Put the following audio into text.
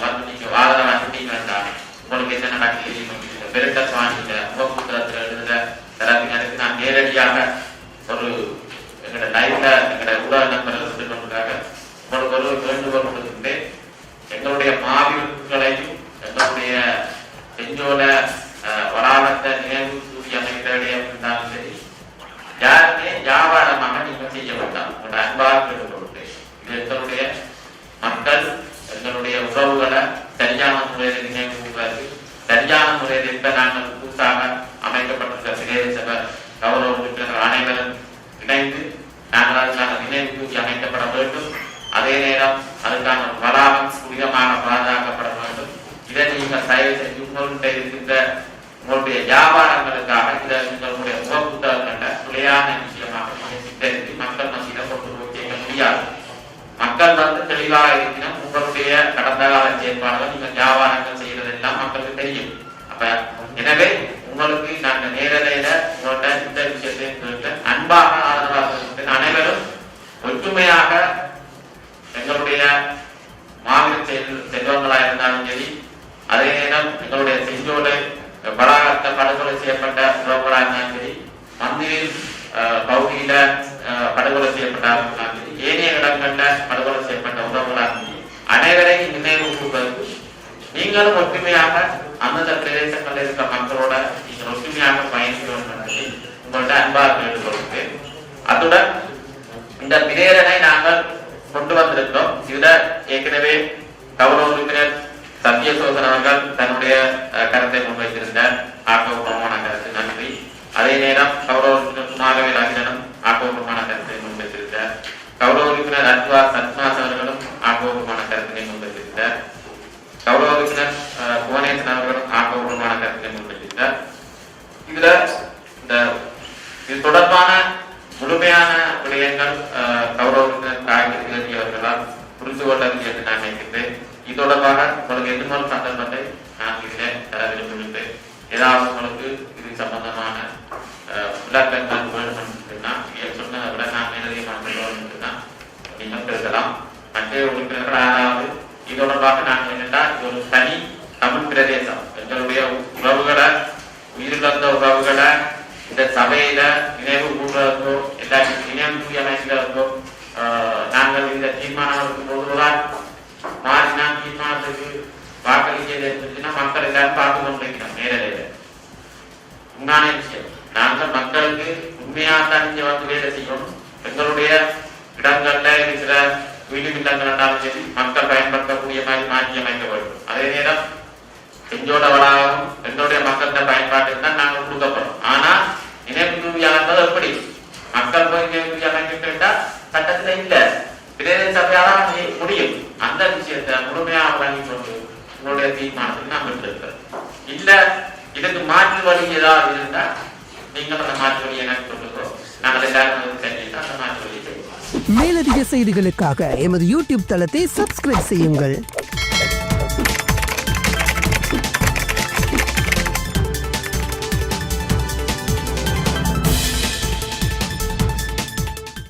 வந்து நீங்க வாதம் வந்துட்டீங்க வேண்டாம் உங்களுக்கு என்ன நடக்குது பெருக்க சுவாமியில முகப்புத்திரத்துல எழுதுற தரப்பினருக்கு நான் நேரடியாக ஒரு எங்களோட லைவ்ல எங்களோட ஊடக நண்பர்கள் சொல்லிக்கொண்டிருக்காங்க உங்களுக்கு ஒரு வேண்டுகோள் கொடுக்கின்றேன். எங்களுடைய மாவீரர்களையும் எங்களுடைய செஞ்சோல வளாகத்தை நினைவு கூறி அமைக்கிறதே இருந்தாலும் சரி யாருமே வியாபாரமாக நீங்க செய்ய வேண்டாம். உங்களோட அன்பாக கேட்டுக்கொள்கிறேன். இது எங்களுடைய மக்கள் எங்களுடைய உறவுகளை சரியான முறையில் நினைவு கூறுவது சரியான முறையில் இருக்க நாங்கள் புதுசாக அமைக்கப்பட்டிருக்கிற பிரதேச சபை கௌரவ உறுப்பினர்கள் அனைவரும் இணைந்து நாங்கள் அதுக்கான நினைவு கூறி அமைக்கப்பட வேண்டும். அதே நேரம் அதுக்கான வளாகம் புனிதமாக பாதுகாக்கப்பட வேண்டும். இதை நீங்கள் தயவு செஞ்சு உங்கள்கிட்ட இருக்கின்ற உங்களுடைய வியாபாரங்களுக்காக இதை உங்களுடைய முகப்புத்தகங்களை துளையான விஷயமாக சித்தரித்து மக்கள் மத்தியில கொண்டு போய் செய்ய முடியாது. மக்கள் வந்து தெளிவாக இருக்கணும். உங்களுடைய கடந்த கால செயற்பாடுகள் நீங்க வியாபாரங்கள் செய்யறதெல்லாம் மக்களுக்கு தெரியும். அப்ப எனவே உங்களுக்கு நாங்கள் நேரலையில உங்கள்கிட்ட இந்த விஷயத்தை கேட்டு அன்பாக ஆதரவாக அனைவரும் ஒற்றுமையாக எங்களுடைய மாவீர செல்வங்களா இருந்தாலும் சரி அதே நேரம் எங்களுடைய செஞ்சோலை வளாகத்தை படுகொலை செய்யப்பட்ட உறவுகளா இருந்தாலும் சரி மந்திரில் பகுதியில படுகொலை செய்யப்பட்டாலும் சரி ஏனைய இடங்கள்ல படுகொலை செய்யப்பட்ட உறவுகளா அனைவரையும் நினைவு கூறுவதற்கு நீங்களும் ஒற்றுமையாக அந்தந்த பிரதேசங்களில் இருக்கிற மக்களோட நீங்கள் ஒற்றுமையாக பயணிக்க வேண்டும் என்பதை உங்கள்கிட்ட அன்பாக கேட்டுக்கொள்கிறேன். அத்துடன் இந்த பிரேரணை நாங்கள் கொண்டு வந்திருக்கிறோம். இதுல ஏற்கனவே கௌரவ உறுப்பினர் சத்யசோதன் அவர்கள் தன்னுடைய கருத்தை முன்வைத்திருந்தார். ஆக்கப்பூர்வமான கருத்து நன்றி. அதே நேரம் கௌரவ உறுப்பினர் குமாரவேல் அகிலனும் ஆக்கப்பூர்வமான கருத்தை முன்வைத்திருந்தார். கௌரவ உறுப்பினர் அத்வா சத்மாஸ் அவர்களும் ஆக்கப்பூர்வமான கருத்தினை முன்வைத்திருந்தார். கௌரவ உறுப்பினர் புவனேசன் அவர்களும் ஆக்கப்பூர்வமான கருத்தினை முன்வைத்திருந்தார். இதுல இந்த இது தொடர்பான முழுமையான விடயங்கள் கௌரவ உறுப்பினர் காய்கறி அவர்களால் புரிந்து கொள்ளது என்று நான் நினைக்கின்றேன். இது தொடர்பாக உங்களுக்கு எதிர்மறை சந்தர்ப்பத்தை நான் இதில் தர விரும்புகின்றேன். ஏதாவது உங்களுக்கு இது சம்பந்தமான விளக்கங்கள் வேண்டும் என்றுன்னா சொன்னதை விட நான் மேலதிகமான என்றுன்னா நீங்கள் பேசலாம். மற்ற உறுப்பினர்கள் அதாவது இது தொடர்பாக நாங்கள் என்னென்னா இது ஒரு தனி தமிழ் பிரதேசம். எங்களுடைய உறவுகளை உயிரிழந்த உறவுகளை இந்த சபையில நினைவு கூறுவதற்கோ எல்லாத்தையும் நினைவு கூறி அமைக்கிறதற்கோ நாங்கள் இந்த தீர்மானம் போதுதான் மாறினா தீர்மானத்துக்கு வாக்களிக்க இருந்துச்சுன்னா மக்கள் எல்லாரும் பார்த்து கொண்டிருக்கிறோம். நேரடியில உண்மையான விஷயம் நாங்கள் மக்களுக்கு உண்மையாக இங்க வந்து வேலை செய்யணும். எங்களுடைய இடங்கள்ல இருக்கிற வீடு இல்லங்கள் இருந்தாலும் சரி மக்கள் பயன்படுத்தக்கூடிய மாதிரி மாற்றி அமைக்க வேண்டும். அதே நேரம் செஞ்சோட வளாகம் எங்களுடைய மக்கள்கிட்ட பயன்பாட்டுக்கு தான் நாங்கள் கொடுக்கப்படும். ஆனா நினைவு அமைப்பது எப்படி மக்கள் போய் நினைவு அமைக்க கேட்டா சட்டத்துல இல்ல பிரதேச சபையால முடியும். அந்த விஷயத்தை முழுமையாக வழங்கி கொண்டு உங்களுடைய தீர்மானத்துக்கு நாம் எடுத்திருக்கிறோம். இல்ல இதுக்கு மாற்று வழி ஏதாவது இருந்தா நீங்கள் அந்த மாற்று வழி எனக்கு கொடுக்கிறோம். நாங்கள் எல்லாரும் தெரிஞ்சுட்டு அந்த மாற்று வழி செய்வோம். மேலதிக செய்திகளுக்காக எமது யூடியூப் தளத்தை சப்ஸ்கிரைப் செய்யுங்கள்.